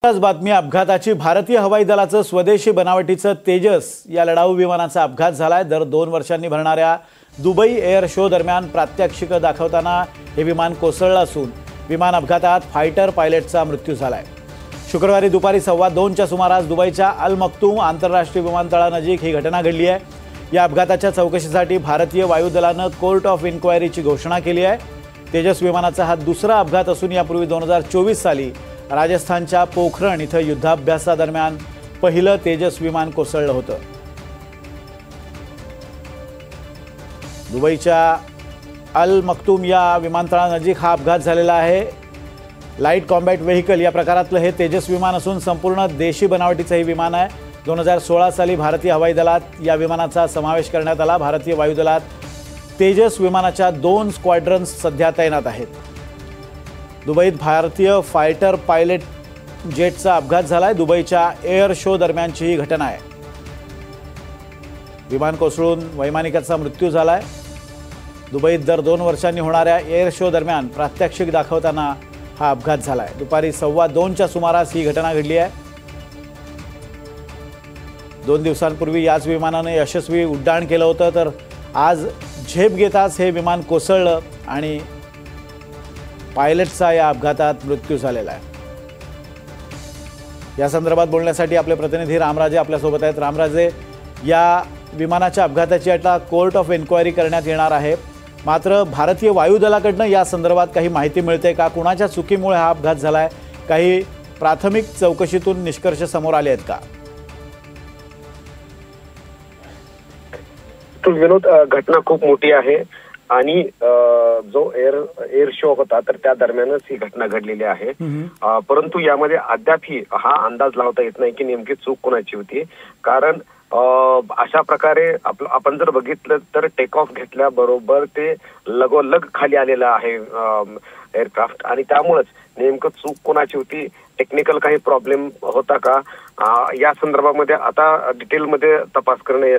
आज बातमी अपघाताची। भारतीय हवाई दलाचं स्वदेशी बनावटीचं तेजस या लढाऊ विमानाचा अपघात झालाय। दर 2 वर्षांनी भरणाऱ्या दुबई एअर शो दरम्यान प्रात्यक्षिक दाखवताना हे विमान कोसळलं असून विमान अपघातात फायटर पायलटचा मृत्यू झालाय। शुक्रवारी दुपारी 2:15च्या सुमारास दुबईच्या अल मक्तूम आंतरराष्ट्रीय विमानतळानजीक ही घटना घडली आहे। या अपघाताच्या चौकशीसाठी भारतीय वायुदलानं कोर्ट ऑफ इन्क्वायरीची घोषणा केली आहे। तेजस विमानाचा हा दुसरा अपघात असून यापूर्वी 2024 साली राजस्थानच्या पोखरण इथं युद्धाभ्यासादरम्यान पहिलं तेजस विमान कोसळलं होतं। दुबईच्या अल मक्तूम या विमानतळानजीक हा अपघात झालेला आहे। लाईट कॉम्बॅट व्हेकल या प्रकारातलं हे तेजस विमान असून संपूर्ण देशी बनावटीचं हे विमान आहे। 2016 साली भारतीय हवाई दलात या विमानाचा समावेश करण्यात आला। भारतीय वायुदलात तेजस विमानाच्या 2 स्क्वॉड्रन्स सध्या तैनात आहेत। दुबईत भारतीय फायटर पायलट जेटचा अपघात झालाय। दुबईच्या एअर शो दरम्यानची ही घटना आहे। विमान कोसळून वैमानिकाचा मृत्यू झालाय। दुबईत दर 2 वर्षांनी होणाऱ्या एअर शो दरम्यान प्रात्यक्षिक दाखवताना हा अपघात झालाय। दुपारी 2:15च्या सुमारास ही घटना घडली आहे। 2 दिवसांपूर्वी याच विमानाने यशस्वी उड्डाण केलं होतं, तर आज झेप घेताच हे विमान कोसळलं आणि पायलटचा या अपघातात मृत्यू झालेला आहे। या संदर्भात बोलण्यासाठी आपले प्रतिनिधी रामराजे आपल्यासोबत आहेत। रामराजे, या विमानाच्या अपघाताची आता कोर्ट ऑफ इन्क्वायरी करण्यात येणार आहे, मात्र भारतीय वायुदलाकडनं या संदर्भात काही माहिती मिळते का? कुणाच्या चुकीमुळे हा अपघात झालाय? काही प्राथमिक चौकशीतून निष्कर्ष समोर आले आहेत का? तो विनोद, घटना खूप मोठी आहे आणि जो एअर शो होता तर त्या दरम्यानच ही घटना घडलेली आहे। परंतु यामध्ये अद्यापही हा अंदाज लावता येत नाही की नेमकी चूक कोणाची होती, कारण अशा प्रकारे आपण जर बघितलं तर टेक ऑफ घेतल्याबरोबर ते लगोलग खाली आलेलं आहे एअरक्राफ्ट, आणि त्यामुळेच नेमकं चूक कोणाची होती, टेक्निकल काही प्रॉब्लेम होता का, या संदर्भामध्ये आता डिटेलमध्ये तपास करणे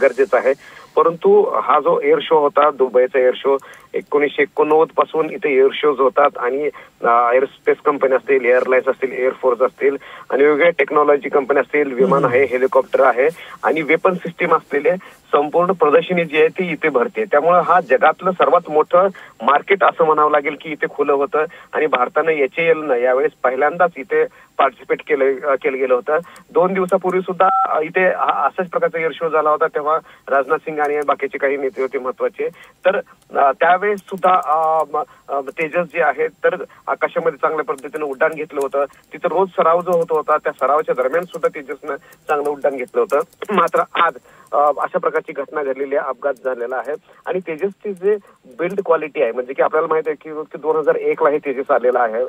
गरजेचं आहे। परंतु हा जो एअर शो होता, दुबईचा एअर शो 1989 पासून इथे एअर शोज होतात आणि एअरस्पेस कंपनी असतील, एअरलाईन्स असतील, एअरफोर्स असतील आणि वेगवेगळ्या टेक्नॉलॉजी कंपनी असतील, विमान आहे, हेलिकॉप्टर आहे आणि वेपन सिस्टीम असलेले संपूर्ण प्रदर्शनी जी आहे ती इथे भरते। त्यामुळे हा जगातलं सर्वात मोठं मार्केट असं म्हणावं लागेल की इथे खुलं होतं आणि भारतानं HAL यावेळेस पहिल्यांदाच इथे पार्टिसिपेट केलं गेलं होतं। 2 दिवसापूर्वी सुद्धा इथे अशाच प्रकारचा एअर शो झाला होता, तेव्हा राजनाथ सिंग आणि बाकीचे काही नेते होते महत्वाचे। तर त्यावेळेस सुद्धा तेजस जे आहे तर आकाशामध्ये चांगल्या पद्धतीने उड्डाण घेतलं होतं। तिथं रोज सराव जो होत होता त्या सरावाच्या दरम्यान सुद्धा तेजसनं चांगलं उड्डाण घेतलं होतं। मात्र आज अशा प्रकारची घटना घडलेली आहे, अपघात झालेला आहे आणि तेजसची जे बिल्ड क्वालिटी आहे, म्हणजे की आपल्याला माहिती आहे की 2001 ला हे तेजस आलेला आहे,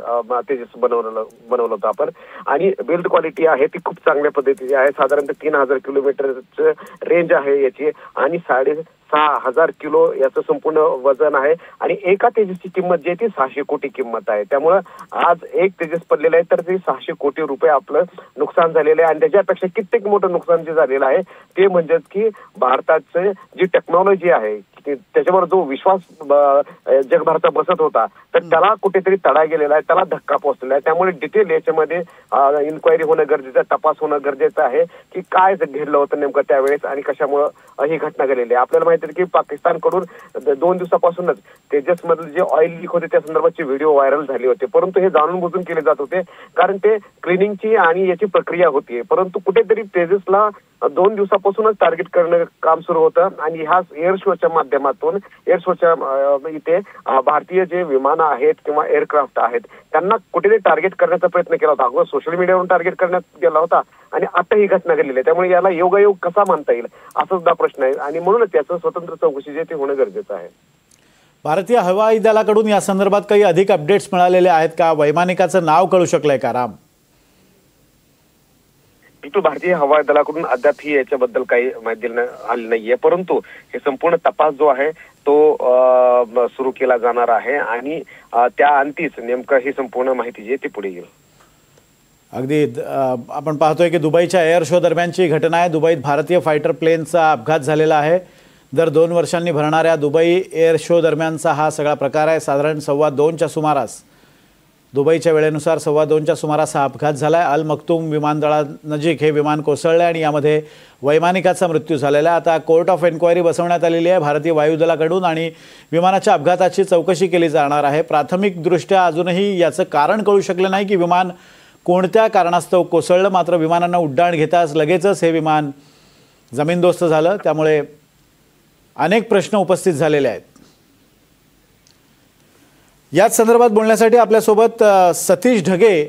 तेजस बनवलं होतं आपण, आणि बिल्ड क्वालिटी आहे ती खूप चांगल्या पद्धतीची आहे। साधारणतः 3000 किलोमीटरचं रेंज आहे याची आणि 6,500 किलो याचं संपूर्ण वजन आहे आणि एका तेजसची किंमत जी आहे ती 600 कोटी किंमत आहे। त्यामुळे आज एक तेजस पडलेलं आहे तर ते 600 कोटी रुपये आपलं नुकसान झालेलं आहे आणि त्याच्यापेक्षा कित्येक मोठं नुकसान जे झालेलं आहे ते म्हणजेच की भारताचं जी टेक्नॉलॉजी आहे त्याच्यावर जो विश्वास जगभराचा बसत होता तर त्याला कुठेतरी तडा गेलेला आहे, त्याला धक्का पोहोचलेला आहे। त्यामुळे डिटेल याच्यामध्ये इन्क्वायरी होणं गरजेचं आहे, तपास होणं गरजेचं आहे की काय घडलं होतं नेमकं त्यावेळेस आणि कशामुळे ही घटना घडलेली आहे। आपल्याला माहिती आहे की पाकिस्तानकडून 2 दिवसापासूनच तेजस मधले जे ऑइल लीक होते त्या संदर्भाचे व्हिडिओ व्हायरल झाले होते, परंतु हे जाणून बुजून केले जात होते कारण ते क्लिनिंगची आणि याची प्रक्रिया होती। परंतु कुठेतरी तेजसला 2 दिवसापासूनच टार्गेट करणं काम सुरू होतं आणि ह्या एअर शोच्या माध्यमातून एअर शोच्या इथे भारतीय जे विमानं आहेत किंवा एअरक्राफ्ट आहेत त्यांना कुठेतरी टार्गेट करण्याचा प्रयत्न केला होता। अगोदर सोशल मीडियावरून टार्गेट करण्यात गेला होता आणि आता ही घटना घडलेली आहे। त्यामुळे याला योगायोग कसा मानता येईल असा सुद्धा प्रश्न आहे आणि म्हणूनच त्याचं स्वतंत्र चौकशी जे ते होणं गरजेचं आहे। भारतीय हवाई दलाकडून या संदर्भात काही अधिक अपडेट्स मिळालेले आहेत का? वैमानिकाचं नाव कळू शकलंय का? राम, भारतीय हवाई दलाकडून अद्यापही याच्याबद्दल काही माहिती आली नाहीये, परंतु हे संपूर्ण तपास जो आहे तो सुरू केला जाणार आहे आणि त्या अंतीच नेमकं ही संपूर्ण माहिती जी ती पुढे येईल। अगदी आपण पाहतोय की दुबईच्या एअर शो दरम्यानची घटना आहे। दुबईत भारतीय फायटर प्लेनचा अपघात झालेला आहे। दर 2 वर्षांनी भरणाऱ्या दुबई एअर शो दरम्यानचा हा सगळा प्रकार आहे। साधारण 2:15च्या सुमारास दुबईच्या वेळेनुसार 2:15च्या सुमारास हा अपघात झाला आहे. अल मक्तूम विमानतळानजीक हे विमान कोसळले आणि यामध्ये वैमानिकाचा मृत्यू झालेला आहे. आता कोर्ट ऑफ एन्क्वायरी बसवण्यात आलेली आहे भारतीय वायुदलाकडून आणि विमानाच्या अपघाताची चौकशी केली जाणार आहे. प्राथमिकदृष्ट्या अजूनही याचं कारण कळू शकलं नाही की विमान कोणत्या कारणास्तव कोसळलं. मात्र विमानांना उड्डाण घेताच लगेचच हे विमान जमीनदोस्त झालं. त्यामुळे अनेक प्रश्न उपस्थित झालेले आहेत. याच संदर्भात बोलण्यासाठी आपल्यासोबत सतीश ढगे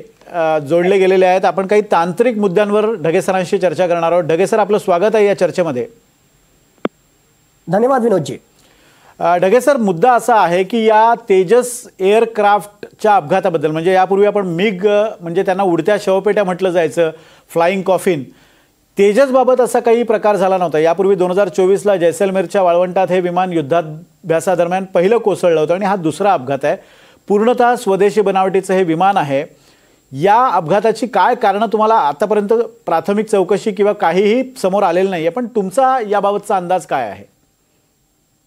जोडले गेलेले आहेत. आपण काही तांत्रिक मुद्द्यांवर ढगे सरांशी चर्चा करणार आहोत. ढगे सर, आपलं स्वागत आहे या चर्चेमध्ये. धन्यवाद विनोदजी. ढगे सर, मुद्दा असा आहे की या तेजस एअरक्राफ्टच्या अपघाताबद्दल, म्हणजे यापूर्वी आपण मिग म्हणजे त्यांना उडत्या शवपेट्या म्हटलं जायचं, फ्लाइंग कॉफिन, तेजसबाबत असा काही प्रकार झाला नव्हता. यापूर्वी 2024ला जैसलमेरच्या वाळवंटात हे विमान युद्धाभ्यासादरम्यान पहिलं कोसळलं होतं आणि हा दुसरा अपघात आहे. पूर्णतः स्वदेशी बनावटीचं हे विमान आहे. या अपघाताची काय कारणं तुम्हाला आतापर्यंत प्राथमिक चौकशी किंवा काहीही समोर आलेलं नाही आहे, पण तुमचा याबाबतचा अंदाज काय आहे?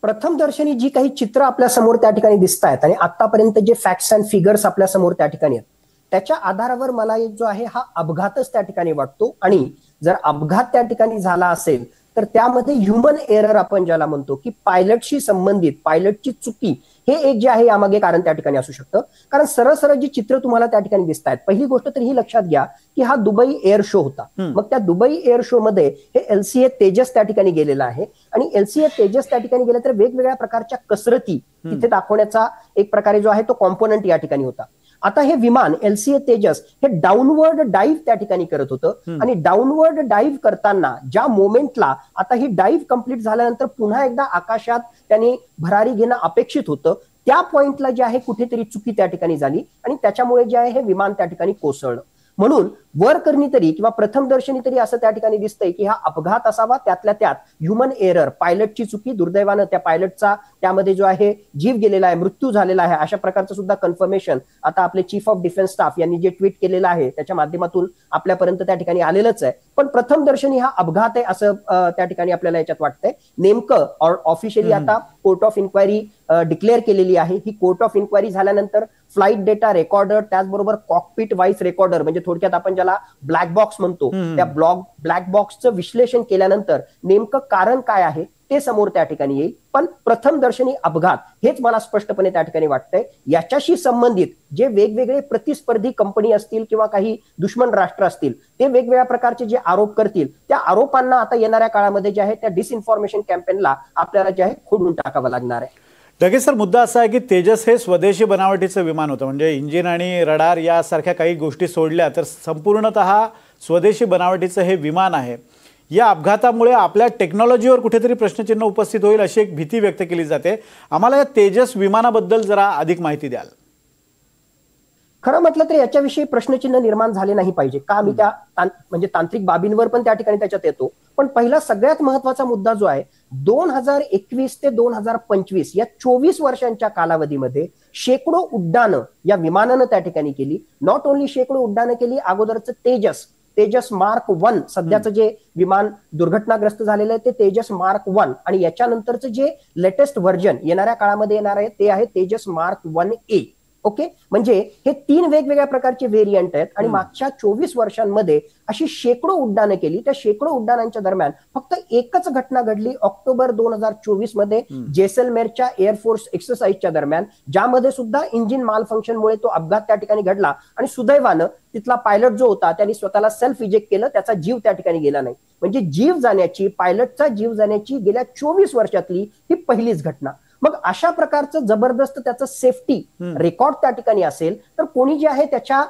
प्रथम दर्शनी जी काही चित्र आपल्या समोर त्या ठिकाणी दिसत आहेत आणि आतापर्यंत जे फॅक्ट्स अँड फिगर्स आपल्या समोर त्या ठिकाणी आहेत त्याच्या आधारावर मला जो आहे हा अपघातच त्या ठिकाणी वाटतो. आणि जर अपघात त्या ठिकाणी झाला असेल तर त्यामध्ये ह्युमन एरर आपण ज्याला म्हणतो की पायलटशी संबंधित, पायलटची चुकी, हे एक जे आहे यामागे कारण त्या ठिकाणी असू शकतं. कारण सरळ सरळ जी चित्र तुम्हाला त्या ठिकाणी दिसत आहेत, पहिली गोष्ट तर ही लक्षात घ्या की हा दुबई एअर शो होता. मग त्या दुबई एअर शो मध्ये हे LCA तेजस त्या ठिकाणी गेलेलं आहे आणि LCA तेजस त्या ठिकाणी गेलं तर वेगवेगळ्या प्रकारच्या कसरती तिथे दाखवण्याचा एक प्रकारे जो आहे तो कॉम्पोनंट या ठिकाणी होता. आता हे विमान LCA तेजस हे डाऊनवर्ड डाईव्ह त्या ठिकाणी करत होतं आणि डाऊनवर्ड डाईव्ह करताना ज्या मोमेंटला आता ही डाईव्ह कंप्लीट झाल्यानंतर पुन्हा एकदा आकाशात त्यांनी भरारी घेणं अपेक्षित होतं, त्या पॉइंटला जे आहे कुठेतरी चुकी त्या ठिकाणी झाली आणि त्याच्यामुळे जे आहे हे विमान त्या ठिकाणी कोसळलं. म्हणून वर करणी तरी किंवा प्रथम दर्शनी तरी असं त्या ठिकाणी दिसतंय की हा अपघात असावा, त्यातल्या त्यात ह्युमन एरर, पायलटची चुकी, दुर्दैवानं त्या पायलटचा त्यामध्ये जो आहे जीव गेलेला आहे, मृत्यू झालेला आहे, अशा प्रकारचं सुद्धा कन्फर्मेशन आता आपले चीफ ऑफ डिफेन्स स्टाफ यांनी जे ट्विट केलेलं आहे त्याच्या माध्यमातून आपल्यापर्यंत त्या ठिकाणी आलेलंच आहे. पण प्रथम दर्शनी हा अपघात आहे असं त्या ठिकाणी आपल्याला याच्यात वाटतंय. नेमकं ऑफिशियली आता कोर्ट ऑफ इन्क्वायरी डिक्लेअर केलेली आहे. ही कोर्ट ऑफ इन्क्वायरी झाल्यानंतर फ्लाईट डेटा रेकॉर्डर, त्याचबरोबर कॉकपिट व्हॉइस रेकॉर्डर, म्हणजे थोडक्यात आपण ज्याला ब्लॅक बॉक्स म्हणतो, त्या ब्लॅक बॉक्सचं विश्लेषण केल्यानंतर नेमकं कारण काय आहे ते समोर त्या ठिकाणी येईल. पण प्रथम दर्शनी अपघात हेच मला स्पष्टपणे त्या ठिकाणी वाटतंय. याच्याशी संबंधित जे वेगवेगळे प्रतिस्पर्धी कंपनी असतील किंवा काही दुश्मन राष्ट्र असतील ते वेगवेगळ्या प्रकारचे जे आरोप करतील त्या आरोपांना आता येणाऱ्या काळामध्ये जे आहे त्या डिसइन्फॉर्मेशन कॅम्पेनला आपल्याला जे आहे खोडून टाकावं लागणार आहे. ढगे सर, मुद्दा असा आहे की तेजस हे स्वदेशी बनावटीचं विमान होतं, म्हणजे इंजिन आणि रडार यासारख्या काही गोष्टी सोडल्या तर संपूर्णतः स्वदेशी बनावटीचं हे विमान आहे. या अपघातामुळे आपल्या टेक्नॉलॉजीवर कुठेतरी प्रश्नचिन्ह उपस्थित होईल अशी एक भीती व्यक्त केली जाते. आम्हाला या तेजस विमानाबद्दल जरा अधिक माहिती द्याल? खरं म्हटलं तर याच्याविषयी प्रश्नचिन्ह निर्माण झाले नाही पाहिजे का, मी त्या म्हणजे तांत्रिक बाबींवर पण त्या ठिकाणी त्याच्यात येतो. पण पहिला सगळ्यात महत्वाचा मुद्दा जो आहे 2021 ते 2025 या 24 वर्षांच्या कालावधीमध्ये शेकडो उड्डाणं या विमानानं त्या ठिकाणी केली. नॉट ओन्ली शेकडो उड्डाणं केली, अगोदरचं तेजस मार्क 1 सध्याचं जे विमान दुर्घटनाग्रस्त झालेलं आहे ते तेजस मार्क 1 आणि याच्यानंतरचं जे लेटेस्ट व्हर्जन येणाऱ्या काळामध्ये येणार आहे ते आहे तेजस मार्क 1A. ओके, म्हणजे हे 3 वेगवेगळ्या प्रकारचे व्हेरियंट आहेत आणि मागच्या 24 वर्षांमध्ये अशी शेकडो उड्डाणं केली. त्या शेकडो उड्डाणांच्या दरम्यान फक्त एकच घटना घडली ऑक्टोबर 2024 मध्ये जैसलमेरच्या एअरफोर्स एक्सरसाइजच्या दरम्यान, ज्यामध्ये सुद्धा इंजिन माल फंक्शनमुळे तो अपघात त्या ठिकाणी घडला आणि सुदैवानं तिथला पायलट जो होता त्यांनी स्वतःला सेल्फ इजेक्ट केलं, त्याचा जीव त्या ठिकाणी गेला नाही. म्हणजे जीव जाण्याची, पायलटचा जीव जाण्याची गेल्या 24 वर्षातली ही पहिलीच घटना. मग अशा प्रकारचं जबरदस्त त्याचं सेफ्टी रेकॉर्ड त्या ठिकाणी असेल तर कोणी जे आहे त्याच्या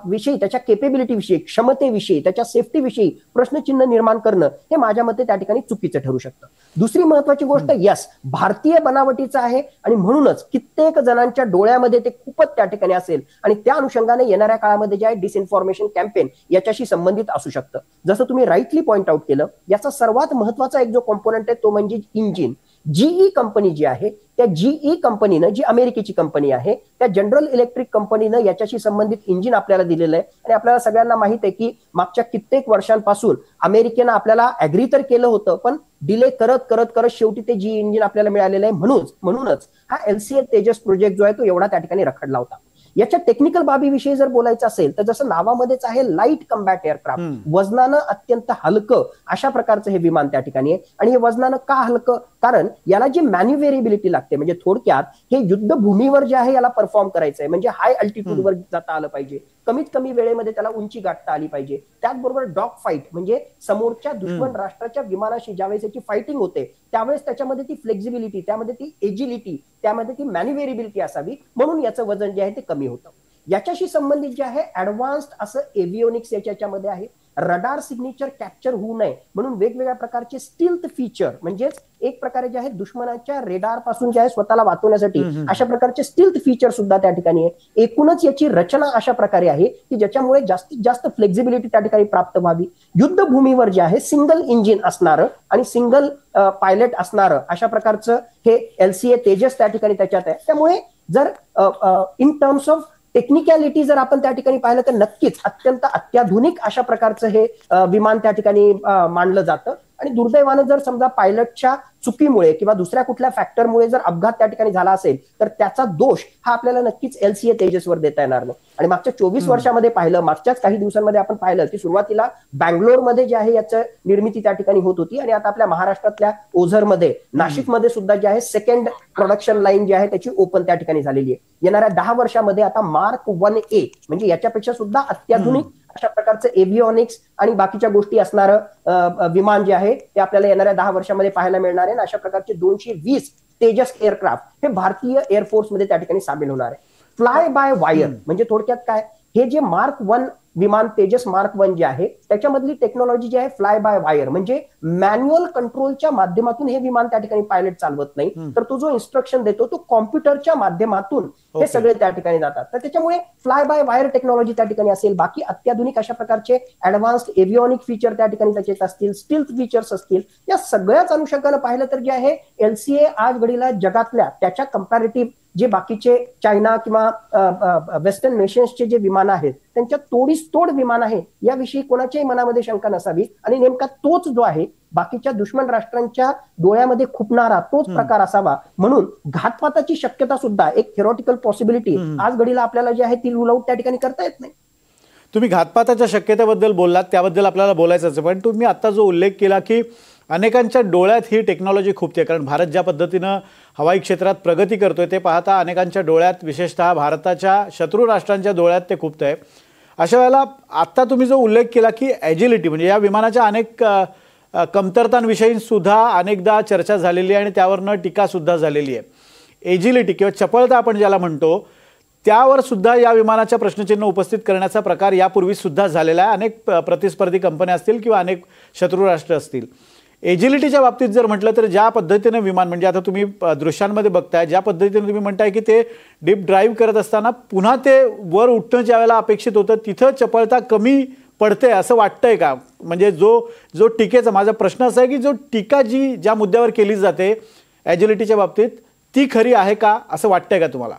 विषयी, त्याच्या केपेबिलिटी विषयी, क्षमतेविषयी, त्याच्या सेफ्टी विषयी प्रश्नचिन्ह निर्माण करणं हे माझ्या मते त्या ठिकाणी चुकीचं ठरू शकतं. दुसरी महत्वाची गोष्ट, यस, भारतीय बनावटीचं आहे आणि म्हणूनच कित्येक जणांच्या डोळ्यामध्ये ते खूपच त्या ठिकाणी असेल आणि त्या अनुषंगाने येणाऱ्या काळामध्ये जे आहे डिसइन्फॉर्मेशन कॅम्पेन याच्याशी संबंधित असू शकतं. जसं तुम्ही राईटली पॉइंट आउट केलं, याचा सर्वात महत्वाचा एक जो कॉम्पोनंट आहे तो म्हणजे इंजिन. GE कंपनी जी आहे त्या GE कंपनीनं, जी अमेरिकेची कंपनी आहे, त्या जनरल इलेक्ट्रिक कंपनीनं याच्याशी संबंधित इंजिन आपल्याला दिलेलं आहे आणि आपल्याला सगळ्यांना माहित आहे की मागच्या कित्येक वर्षांपासून अमेरिकेनं आपल्याला अॅग्री तर केलं होतं पण डिले करत करत करत शेवटी ते GE इंजिन आपल्याला मिळालेलं आहे. म्हणूनच हा LCA तेजस प्रोजेक्ट जो आहे तो एवढा त्या ठिकाणी रखडला होता. याच्या टेक्निकल बाबीविषयी जर बोलायचं असेल तर जसं नावामध्येच आहे लाईट कम्बॅट एअरक्राफ्ट, वजनानं अत्यंत हलकं अशा प्रकारचं हे विमान त्या ठिकाणी आहे. आणि हे वजनानं का हलकं? कारण याला जी मॅन्युव्हेरेबिलिटी लागते, म्हणजे थोडक्यात हे युद्धभूमीवर जे आहे याला परफॉर्म करायचंय, म्हणजे हाय अल्टिट्यूडवर जाता आलं पाहिजे, कमीत कमी वेळेमध्ये त्याला उंची गाठता आली पाहिजे. त्याचबरोबर डॉग फाईट म्हणजे समोरच्या दुश्मन राष्ट्राच्या विमानाशी ज्यावेळेस याची फायटिंग होते त्यावेळेस त्याच्यामध्ये ती फ्लेक्झिबिलिटी, त्यामध्ये ती एजिलिटी, त्यामध्ये ती मॅन्युव्हेरेबिलिटी असावी, म्हणून याचं वजन जे आहे ते कमी होतं. याच्याशी संबंधित जे आहे ऍडव्हान्स्ड असं एव्हिओनिक्स याच्यामध्ये आहे. रडार सिग्नेचर कॅप्चर होऊ नये म्हणून वेगवेगळ्या प्रकारचे स्टिल्थ फीचर, म्हणजेच एक प्रकारे जे आहे दुश्मनाच्या रेडार पासून जे आहे स्वतःला वाचवण्यासाठी अशा प्रकारचे स्टिल्थ फीचर सुद्धा त्या ठिकाणी आहे. एकूणच याची रचना अशा प्रकारे आहे की ज्याच्यामुळे जास्तीत जास्त फ्लेक्झिबिलिटी त्या ठिकाणी प्राप्त व्हावी. युद्धभूमीवर जे आहे सिंगल इंजिन असणारं आणि सिंगल पायलट असणारं अशा प्रकारचं हे LCA तेजस त्या ठिकाणी त्याच्यात आहे. त्यामुळे जर इन टर्म्स ऑफ टेक्निकॅलिटी जर आपण त्या ठिकाणी पाहिलं तर नक्कीच अत्यंत अत्याधुनिक अशा प्रकारचं हे विमान त्या ठिकाणी मानलं जातं. आणि दुर्दैवानं जर समजा पायलटच्या चुकीमुळे किंवा दुसऱ्या कुठल्या फॅक्टरमुळे जर अपघात त्या ठिकाणी झाला असेल तर त्याचा दोष हा आपल्याला नक्कीच LCA तेजसवर देता येणार नाही. आणि मागच्या 24 वर्षामध्ये पाहिलं, मागच्याच काही दिवसांमध्ये आपण पाहिलं की सुरुवातीला बँगलोरमध्ये जे आहे याचं निर्मिती त्या ठिकाणी होत होती आणि आता आपल्या महाराष्ट्रातल्या ओझरमध्ये, नाशिकमध्ये सुद्धा जे आहे सेकंड प्रोडक्शन लाईन जी आहे त्याची ओपन त्या ठिकाणी झालेली आहे. येणाऱ्या 10 वर्षामध्ये आता Mark 1A म्हणजे याच्यापेक्षा सुद्धा अत्याधुनिक अशा प्रकारचं एव्हिओनिक्स आणि बाकीच्या गोष्टी असणारं विमान जे आहे ते आपल्याला येणाऱ्या 10 वर्षामध्ये पाहायला मिळणार आहे. अशा प्रकारचे 220 तेजस एअरक्राफ्ट हे भारतीय एअरफोर्समध्ये त्या ठिकाणी सामील होणार आहे. फ्लाय बाय वायर म्हणजे थोडक्यात काय, हे जे Mark 1 विमान तेजस Mark 1 जे आहे त्याच्यामधली टेक्नॉलॉजी जी आहे फ्लाय बाय वायर, म्हणजे मॅन्युअल कंट्रोलच्या माध्यमातून हे विमान त्या ठिकाणी पायलट चालवत नाही, तर तो जो इन्स्ट्रक्शन देतो तो कॉम्प्युटरच्या माध्यमातून हे सगळे त्या ठिकाणी जातात. तर त्याच्यामुळे फ्लाय बाय वायर टेक्नॉलॉजी त्या ठिकाणी असेल, बाकी अत्याधुनिक अशा प्रकारचे ऍडव्हान्स्ड एव्हिओनिक फीचर त्या ठिकाणी त्याचे असतील, स्टिल्थ फीचर्स असतील. या सगळ्याच अनुषंगाने पाहिलं तर जे आहे LCA आज घडीला जगातल्या त्याच्या कंपॅरेटिव्ह जे बाकीचे चायना किंवा वेस्टर्न नेशन्सचे जे विमान आहेत त्यांच्या तोड विमान आहे याविषयी कोणाच्याही मनामध्ये शंका नसावी. आणि नेमका तोच जो आहे बाकीच्या दुश्मन राष्ट्रांच्या डोळ्यामध्ये खुपणारा तोच प्रकार असावा, म्हणून घातपाताची शक्यता सुद्धा एक थेरॉटिकल पॉसिबिलिटी आज घडीला आपल्याला जे आहे ती रूल आउट त्या ठिकाणी करता येत नाही. तुम्ही घातपाताच्या शक्यतेबद्दल बोललात, त्याबद्दल आपल्याला बोलायचंच आहे, पण तुम्ही आता जो उल्लेख केला की अनेकांच्या डोळ्यात ही टेक्नॉलॉजी खुपते, कारण भारत ज्या पद्धतीनं हवाई क्षेत्रात प्रगती करतोय ते पाहता अनेकांच्या डोळ्यात, विशेषतः भारताच्या शत्रू राष्ट्रांच्या डोळ्यात ते खुपतंय. अशा वेळेला आता तुम्ही जो उल्लेख केला की ॲजिलिटी, म्हणजे या विमानाच्या अनेक कमतरतांविषयी सुद्धा अनेकदा चर्चा झालेली आहे आणि त्यावरनं टीकासुद्धा झालेली आहे. एजिलिटी किंवा चपळता आपण ज्याला म्हणतो त्यावर सुद्धा या विमानाच्या प्रश्नचिन्ह उपस्थित करण्याचा प्रकार यापूर्वी सुद्धा झालेला आहे. अनेक प्रतिस्पर्धी कंपन्या असतील किंवा अनेक शत्रू राष्ट्र असतील. एजिलिटीच्या बाबतीत जर म्हटलं तर ज्या पद्धतीने विमान, म्हणजे आता तुम्ही दृश्यांमध्ये बघताय ज्या पद्धतीने तुम्ही म्हणताय की ते डीप ड्राईव्ह करत असताना पुन्हा ते वर उठणं ज्या वेळेला अपेक्षित होतं तिथं चपळता कमी पडते असं वाटतंय का? म्हणजे जो टीकेचा, माझा प्रश्न असा आहे की जो टीका ज्या मुद्द्यावर केली जाते एजिलिटीच्या बाबतीत ती खरी आहे का असं वाटतंय का तुम्हाला?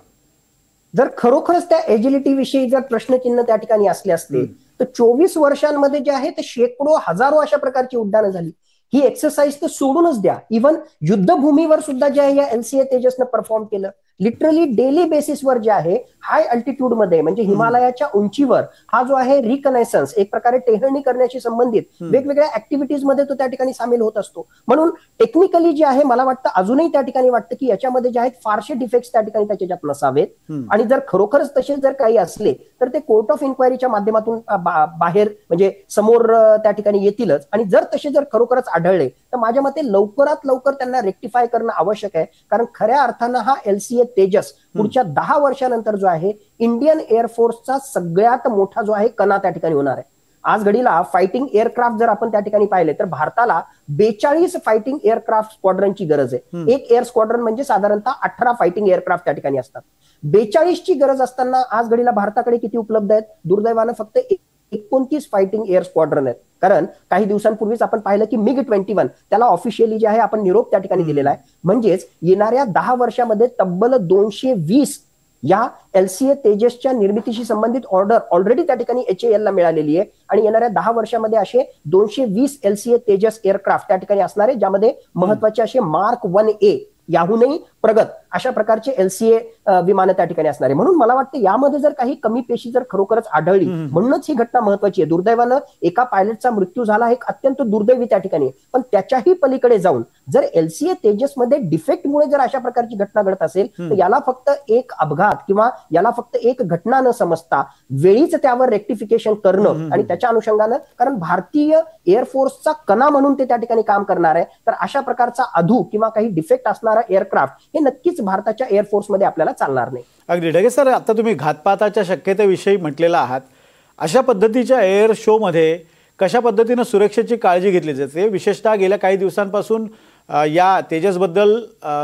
जर खरोखरच त्या एजिलिटी विषयी जर प्रश्नचिन्ह त्या ठिकाणी असले असते तर 24 वर्षांमध्ये जे आहे ते शेकडो हजारो अशा प्रकारची उड्डाणं झाली. ही एक्सरसाइज तर सोडूनच द्या, इव्हन युद्धभूमीवर सुद्धा जे आहे या LCA तेजसनं परफॉर्म केलं. लिटरली डेली बेसिसवर जे आहे हाय अल्टिट्यूड मध्ये म्हणजे हिमालयाच्या उंचीवर हा जो आहे रिकनेसन्स, एक प्रकारे टेहळणी करण्याशी संबंधित वेगवेगळ्या ऍक्टिव्हिटीज मध्ये तो त्या ठिकाणी सामील होत असतो. म्हणून टेक्निकली जे आहे मला वाटतं अजूनही त्या ठिकाणी वाटतं की याच्यामध्ये जे आहेत फारसे डिफेक्ट्स त्या ठिकाणी त्याच्यात नसावेत. आणि जर खरोखरच तसे जर काही असले तर ते कोर्ट ऑफ इन्क्वायरीच्या माध्यमातून बाहेर म्हणजे समोर त्या ठिकाणी येतीलच. आणि जर तसे जर खरोखरच आढळले तर माझ्या मते लवकरात लवकर त्यांना रेक्टिफाय करणं आवश्यक आहे. कारण खऱ्या अर्थानं हा LCA तेजस पुढच्या 10 वर्षानंतर जो आहे इंडियन एअरफोर्सचा सगळ्यात मोठा जो आहे कणा त्या ठिकाणी होणार आहे. आज घडीला फायटिंग एअरक्राफ्ट जर आपण त्या ठिकाणी पाहिले तर भारताला 42 फायटिंग एअरक्राफ्ट स्क्वॉड्रनची गरज आहे. एक एअर स्क्वॉड्रन म्हणजे साधारणतः 18 फायटिंग एअरक्राफ्ट त्या ठिकाणी असतात. 42ची गरज असताना आज घडीला भारताकडे किती उपलब्ध आहेत? दुर्दैवानं फक्त 29 फायटिंग एअर स्क्वॉड्रन आहेत. कारण काही दिवसांपूर्वीच आपण पाहिलं की MiG-21 त्याला ऑफिशियली जे आहे आपण निरोप त्या ठिकाणी दिलेला आहे. म्हणजेच येणाऱ्या 10 वर्षामध्ये तब्बल 220 या LCA तेजसच्या निर्मितीशी संबंधित ऑर्डर ऑलरेडी त्या ठिकाणी HAL ला मिळालेली आहे. आणि येणाऱ्या 10 वर्षामध्ये असे 220 LCA तेजस एअरक्राफ्ट त्या ठिकाणी असणार आहे, ज्यामध्ये महत्वाचे असे Mark 1A याहूनही प्रगत अशा प्रकारचे LCA विमानं त्या ठिकाणी असणारे. म्हणून मला वाटतं यामध्ये जर काही कमी पेशी जर खरोखरच आढळली, म्हणूनच ही घटना महत्वाची आहे. दुर्दैवानं एका पायलटचा मृत्यू झाला, एक अत्यंत दुर्दैवी त्या ठिकाणी. पण त्याच्याही पलीकडे जाऊन जर LCA तेजस मध्ये डिफेक्टमुळे जर अशा प्रकारची घटना घडत असेल तर याला फक्त एक अपघात किंवा याला फक्त एक घटना न समजता वेळीच त्यावर रेक्टिफिकेशन करणं आणि त्याच्या अनुषंगानं, कारण भारतीय एअरफोर्सचा कणा म्हणून ते त्या ठिकाणी काम करणार आहे, तर अशा प्रकारचा अधू किंवा काही डिफेक्ट असणारा एअरक्राफ्ट हे नक्कीच भारताच्या एअरफोर्समध्ये आपल्याला चालणार नाही. अगदी ढगे सर, आता तुम्ही घातपाताच्या शक्यतेविषयी म्हटलेला आहात. अशा पद्धतीच्या एअर शोमध्ये कशा पद्धतीनं सुरक्षेची काळजी घेतली जाते? विशेषतः गेल्या काही दिवसांपासून या तेजसबद्दल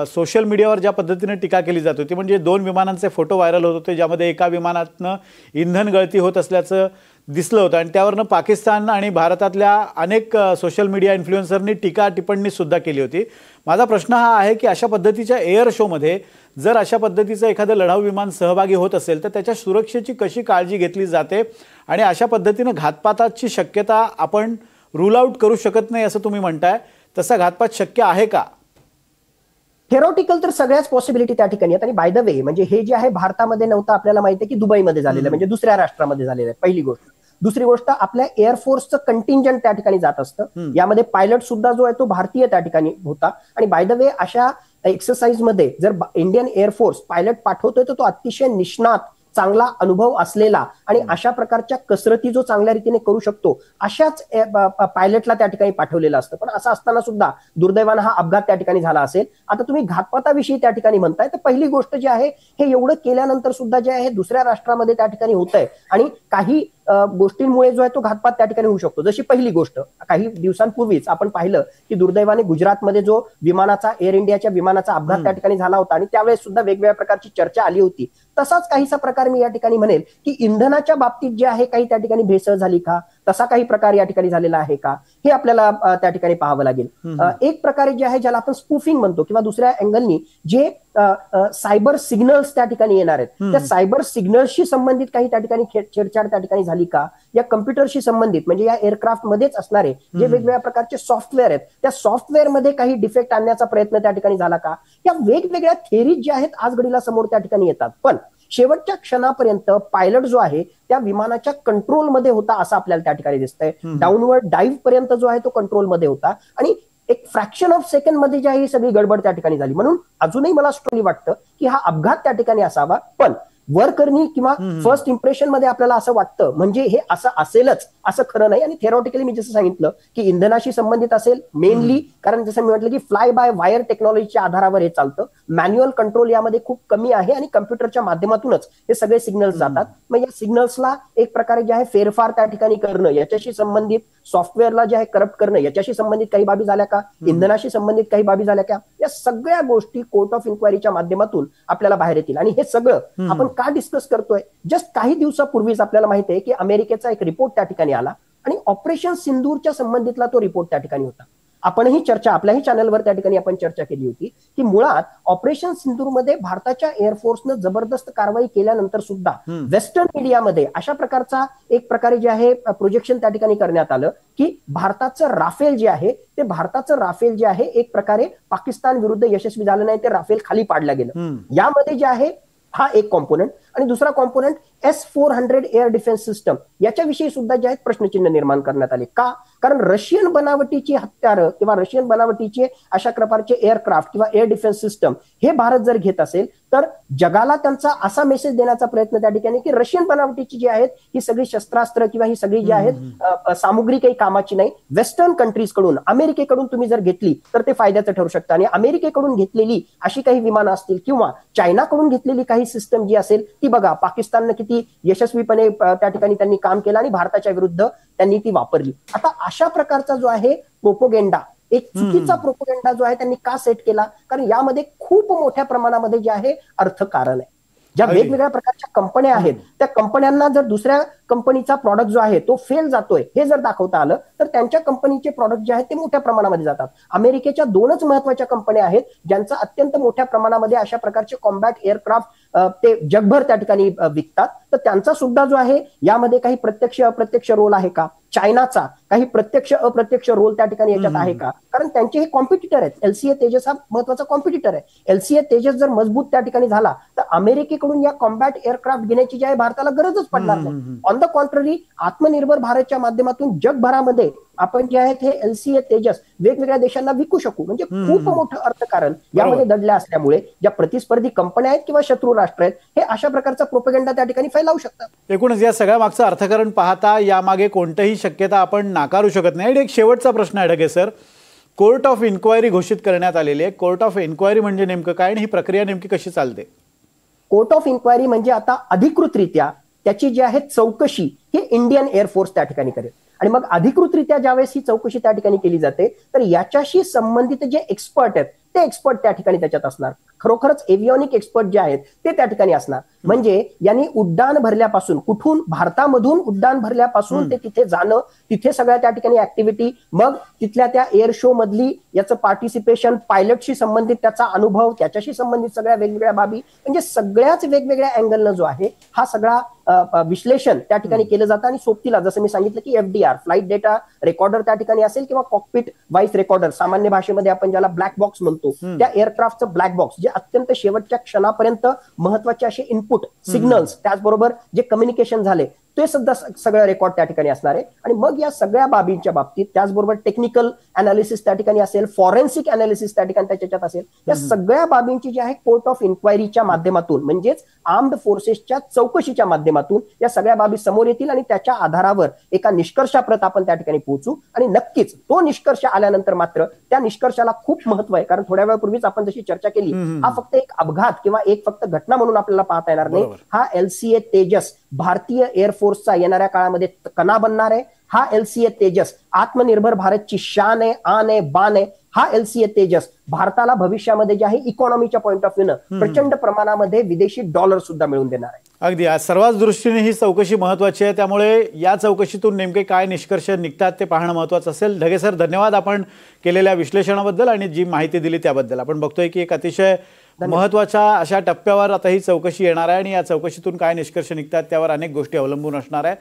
सोशल मीडियावर ज्या पद्धतीने टीका केली जात होती, म्हणजे 2 विमानांचे फोटो व्हायरल होत होते, ज्यामध्ये एका विमानातनं इंधन गळती होत असल्याचं दिसलं होतं आणि त्यावरनं पाकिस्तान आणि भारतातल्या अनेक सोशल मीडिया इन्फ्लुएन्सरनी टीका टिप्पणी सुद्धा केली होती. माझा प्रश्न हा आहे की अशा पद्धतीच्या एअर शोमध्ये जर अशा पद्धतीचं एखादं लढाऊ विमान सहभागी होत असेल तर त्याच्या सुरक्षेची कशी काळजी घेतली जाते आणि अशा पद्धतीनं घातपाताची शक्यता आपण रूल आउट करू शकत नाही असं तुम्ही म्हणताय, तसा घातपात शक्य आहे का? थेरॉटिकल तर सगळ्याच पॉसिबिलिटी त्या ठिकाणी आहेत. आणि बाय द वे, म्हणजे हे जे आहे भारतामध्ये नव्हतं, आपल्याला माहिती आहे की दुबईमध्ये झालेलं आहे, म्हणजे दुसऱ्या राष्ट्रामध्ये झालेलं आहे, पहिली गोष्ट. दुसरी गोष्ट, आपल्या एअरफोर्सचं कंटिंजंट त्या ठिकाणी जात असतं. यामध्ये पायलट सुद्धा जो आहे तो भारतीय त्या ठिकाणी होता. आणि बाय द वे, अशा एक्सरसाइज मध्ये जर इंडियन एअरफोर्स पायलट पाठवतोय तर तो अतिशय निष्णात, चांगला अनुभव असलेला आणि अशा प्रकारच्या कसरती जो चांगल्या रीतीने करू शकतो अशाच पायलटला त्या ठिकाणी पाठवलेलं असतं. पण असं असताना सुद्धा दुर्दैवानं हा अपघात त्या ठिकाणी झाला असेल. आता तुम्ही घातपाताविषयी त्या ठिकाणी म्हणताय, तर पहिली गोष्ट जी आहे, हे एवढं केल्यानंतर सुद्धा जे आहे दुसऱ्या राष्ट्रामध्ये त्या ठिकाणी होत आहे आणि काही गोष्टींमुळे जो आहे तो घातपात त्या ठिकाणी होऊ शकतो. जशी पहिली गोष्ट, काही दिवसांपूर्वीच आपण पाहिलं की दुर्दैवाने गुजरातमध्ये जो विमानाचा, एअर इंडियाच्या विमानाचा अपघात त्या ठिकाणी झाला होता आणि त्यावेळेस सुद्धा वेगवेगळ्या प्रकारची चर्चा आली होती. तसाच काहीसा प्रकार मी या ठिकाणी म्हणेल की इंधनाच्या बाबतीत जे आहे काही त्या ठिकाणी भेसळ झाली का, तसा काही प्रकार या ठिकाणी झालेला आहे का, हे आपल्याला त्या ठिकाणी पाहावं लागेल. एक प्रकारे जे आहे, ज्याला आपण स्पूफिंग म्हणतो, किंवा दुसऱ्या अँगलनी जे सायबर सिग्नल्स त्या ठिकाणी येणार आहेत, त्या सायबर सिग्नल्सशी संबंधित काही त्या ठिकाणी छेडछाड त्या ठिकाणी झाली का, या कम्प्युटरशी संबंधित, म्हणजे या एअरक्राफ्ट मध्येच असणारे जे वेगवेगळ्या प्रकारचे सॉफ्टवेअर आहेत, त्या सॉफ्टवेअर मध्ये काही डिफेक्ट आणण्याचा प्रयत्न त्या ठिकाणी झाला का, या वेगवेगळ्या थेरीज ज्या आहेत आज घडीला समोर त्या ठिकाणी येतात. पण शेवटच्या क्षणापर्यंत पायलट जो आहे त्या विमानाच्या कंट्रोलमध्ये होता असं आपल्याला त्या ठिकाणी दिसतंय. डाऊनवर्ड डाईव्ह पर्यंत जो आहे तो कंट्रोलमध्ये होता आणि एक फ्रॅक्शन ऑफ सेकंड मध्ये जी आहे ही सगळी गडबड त्या ठिकाणी झाली. म्हणून अजूनही मला स्ट्रॉंगली वाटतं की हा अपघात त्या ठिकाणी असावा. पण वर करणी किंवा फर्स्ट इम्प्रेशन मध्ये आपल्याला असं वाटतं, म्हणजे हे असं असेलच असं खरं नाही. आणि थेरॉटिकली मी जसं सांगितलं की इंधनाशी संबंधित असेल मेनली, कारण जसं मी म्हटलं की फ्लाय बाय वायर टेक्नॉलॉजीच्या आधारावर हे चालतं. मॅन्युअल कंट्रोल यामध्ये खूप कमी आहे आणि कम्प्युटरच्या माध्यमातूनच हे सगळे सिग्नल्स जातात. मग या सिग्नल्सला एक प्रकारे जे आहे फेरफार त्या ठिकाणी करणं, याच्याशी संबंधित सॉफ्टवेअरला जे आहे करप्ट करणं, याच्याशी संबंधित काही बाबी झाल्या का, इंधनाशी संबंधित काही बाबी झाल्या का, या सगळ्या गोष्टी कोर्ट ऑफ इन्क्वायरीच्या माध्यमातून आपल्याला बाहेर येतील. आणि हे सगळं आपण का डिस्कस करतोय, जस्ट काही दिवसापूर्वीच आपल्याला माहिती आहे की अमेरिकेचा एक रिपोर्ट त्या ठिकाणी आला आणि ऑपरेशन सिंदूरच्या संबंधितला तो रिपोर्ट त्या ठिकाणी होता. आपणही चर्चा, आपल्याही चॅनलवर त्या ठिकाणी आपण चर्चा केली होती की मुळात ऑपरेशन सिंदूरमध्ये भारताच्या एअरफोर्सनं जबरदस्त कारवाई केल्यानंतर सुद्धा वेस्टर्न मीडियामध्ये अशा प्रकारचा एक प्रकारे जे आहे प्रोजेक्शन त्या ठिकाणी करण्यात आलं की भारताचं राफेल जे आहे एक प्रकारे पाकिस्तान विरुद्ध यशस्वी झालं नाही, ते राफेल खाली पाडलं गेलं. यामध्ये जे आहे हा एक कॉम्पोनंट आणि दुसरा component S-400 air defence system, याच्याविषयी सुद्धा जे आहेत प्रश्नचिन्ह निर्माण करण्यात आले. का? कारण रशियन बनावटीची हत्यारं किंवा रशियन बनावटीचे अशा प्रकारचे एअरक्राफ्ट किंवा एअर डिफेन्स सिस्टम हे भारत जर घेत असेल तर जगाला त्यांचा असा मेसेज देण्याचा प्रयत्न त्या ठिकाणी की रशियन बनावटीची जी आहेत ही सगळी शस्त्रास्त्र किंवा ही सगळी जी आहेत सामुग्री काही कामाची नाही. वेस्टर्न कंट्रीज कडून, अमेरिकेकडून तुम्ही जर घेतली तर ते फायद्याचं ठरू शकतं. आणि अमेरिकेकडून घेतलेली अशी काही विमानं असतील किंवा चायनाकडून घेतलेली काही सिस्टम जी असेल ती बघा पाकिस्ताननं किती यशस्वीपणे त्या ठिकाणी त्यांनी काम केलं आणि भारताच्या विरुद्ध त्यांनी ती वापरली. आता अशा प्रकारचा जो आहे प्रोपोगेंडा, एक चुकीचा प्रोपोगेंडा जो आहे त्यांनी का सेट केला, कारण यामध्ये खूप मोठ्या प्रमाणामध्ये जे आहे अर्थकारण आहे. ज्या वेगवेगळ्या प्रकारच्या कंपन्या आहेत त्या कंपन्यांना जर दुसऱ्या कंपनीचा प्रॉडक्ट जो आहे तो फेल जातोय हे जर दाखवता आलं तर त्यांच्या कंपनीचे प्रॉडक्ट जे आहेत ते मोठ्या प्रमाणामध्ये जातात. अमेरिकेच्या 2च महत्वाच्या कंपन्या आहेत ज्यांचा अत्यंत मोठ्या प्रमाणामध्ये अशा प्रकारचे कॉम्बॅट एअरक्राफ्ट ते जगभर त्या ठिकाणी विकतात. तर त्यांचा सुद्धा जो आहे यामध्ये काही प्रत्यक्ष अप्रत्यक्ष रोल आहे का? चायनाचा काही प्रत्यक्ष अप्रत्यक्ष रोल त्या ठिकाणी याच्यात आहे का? कारण त्यांचे हे कॉम्पिटिटर आहेत. LCA तेजस हा महत्वाचा कॉम्पिटिटर आहे. LCA तेजस जर मजबूत त्या ठिकाणी झाला तर अमेरिकेकडून या कॉम्बॅट एअरक्राफ्ट घेण्याची जी आहे भारताला गरजच पडणार नाही. ऑन द कॉन्ट्ररी, आत्मनिर्भर भारतच्या माध्यमातून जगभरामध्ये आपण जे आहेत हे LCA तेजस वेगवेगळ्या देशांना विकू शकू. म्हणजे खूप मोठं अर्थकारण यामध्ये दडलं असल्यामुळे ज्या प्रतिस्पर्धी कंपन्या आहेत किंवा शत्रू राष्ट्र आहेत हे अशा प्रकारचा प्रोपेगंडा त्या ठिकाणी फैलावू शकतात. एकूणच या सगळ्या मागचं अर्थकारण पाहता यामागे कोणतीही शक्यता आपण नाकारू शकत नाही. आणि एक शेवटचा प्रश्न आहे Dhage sir, court of inquiry घोषित करण्यात आलेली आहे. कोर्ट ऑफ इन्क्वायरी म्हणजे नेमकं काय आणि ही प्रक्रिया नेमकी कशी चालते? कोर्ट ऑफ इन्क्वायरी म्हणजे आता अधिकृतरित्या त्याची जी आहे चौकशी ही इंडियन एअरफोर्स त्या ठिकाणी करेल. आणि मग अधिकृतरित्या ज्यावेळेस ही चौकशी त्या ठिकाणी केली जाते तर याच्याशी संबंधित जे एक्सपर्ट आहेत ते एक्सपर्ट त्या ठिकाणी त्याच्यात असणार. खरोखरच एव्हिओनिक एक्सपर्ट जे आहेत ते त्या ठिकाणी असणार. म्हणजे यांनी उड्डाण भरल्यापासून, कुठून भारतामधून उड्डाण भरल्यापासून ते तिथे जाणं, तिथे सगळ्या त्या ठिकाणी ऍक्टिव्हिटी, मग तिथल्या त्या एअर शो मधली याचं पार्टिसिपेशन, पायलटशी संबंधित त्याचा अनुभव, त्याच्याशी संबंधित सगळ्या वेगवेगळ्या बाबी, म्हणजे सगळ्याच वेगवेगळ्या अँगलनं जो आहे हा सगळा विश्लेषण त्या ठिकाणी केलं जातं. आणि सोबतीला जसं मी सांगितलं की FDR फ्लाईट डेटा रेकॉर्डर त्या ठिकाणी असेल किंवा कॉकपिट व्हाईस रेकॉर्डर, सामान्य भाषेमध्ये आपण ज्याला ब्लॅक बॉक्स म्हणतो, त्या एअरक्राफ्टचं ब्लॅक बॉक्स जे अत्यंत शेवटच्या क्षणापर्यंत महत्वाचे असे इनपुट सिग्नल्स, त्याचबरोबर जे कम्युनिकेशन झाले ते सुद्धा सगळं रेकॉर्ड त्या ठिकाणी असणार आहे. आणि मग या सगळ्या बाबींच्या बाबतीत त्याचबरोबर टेक्निकल अनालिसिस त्या ठिकाणी असेल, फॉरेन्सिक अनालिसिस त्या ठिकाणी त्याच्यात असेल. या सगळ्या बाबींची जी आहे कोर्ट ऑफ इन्क्वायरीच्या माध्यमातून म्हणजेच आर्म्ड फोर्सेसच्या चौकशीच्या माध्यमातून या सगळ्या बाबी समोर येतील आणि त्याच्या आधारावर एका निष्कर्षाप्रत आपण त्या ठिकाणी पोहोचू. आणि नक्कीच तो निष्कर्ष आल्यानंतर मात्र त्या निष्कर्षाला खूप महत्व आहे. कारण थोड्या वेळापूर्वीच आपण जशी चर्चा केली, हा फक्त एक अपघात किंवा एक फक्त घटना म्हणून आपल्याला पाहता येणार नाही. हा LCA तेजस भारतीय एअरफोर्सचा येणाऱ्या काळामध्ये कणा बनणार आहे. हा LCA तेजस आत्मनिर्भर भारतची शान आहे, आन आहे, बान आहे. हा LCA तेजस भारताला भविष्यामध्ये जे आहे इकॉनॉमीच्या पॉईंट ऑफ व्ह्यूनं प्रचंड प्रमाणामध्ये विदेशी डॉलर सुद्धा मिळवून देणार आहे. अगदी आज सर्वाच दृष्टीने ही चौकशी महत्वाची आहे. त्यामुळे या चौकशीतून नेमके काय निष्कर्ष निघतात ते पाहणं महत्वाचं असेल. ढगे सर, धन्यवाद आपण केलेल्या विश्लेषणाबद्दल आणि जी माहिती दिली त्याबद्दल. आपण बघतोय की एक अतिशय महत्वाच्या अशा टप्प्यावर आता ही चौकशी येणार आहे आणि या चौकशीतून काय निष्कर्ष निघतात त्यावर अनेक गोष्टी अवलंबून असणार आहे.